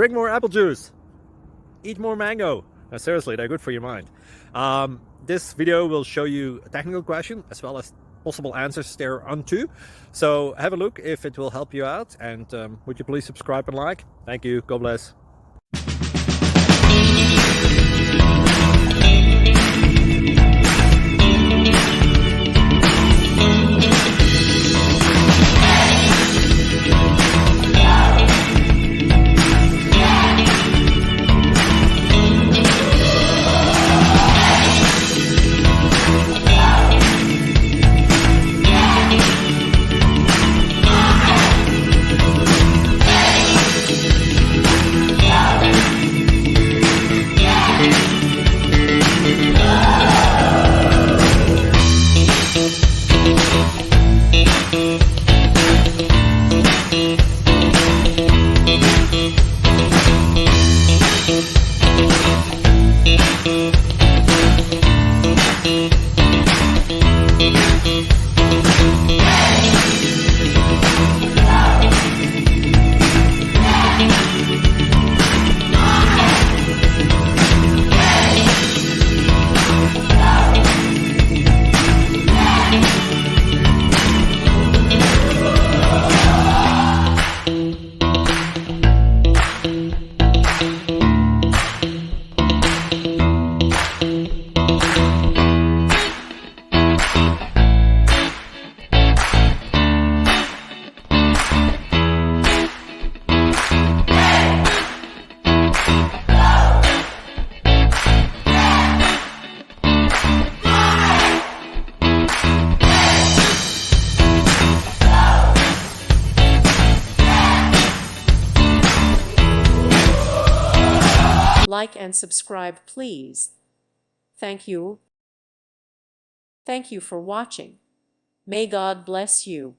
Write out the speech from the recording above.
drink more apple juice, eat more mango. No, seriously, they're good for your mind. This video will show you a technical question as well as possible answers thereunto. So have a look if it will help you out, and would you please subscribe and like? Thank you. God bless. Like and subscribe, please. Thank you. Thank you for watching. May God bless you.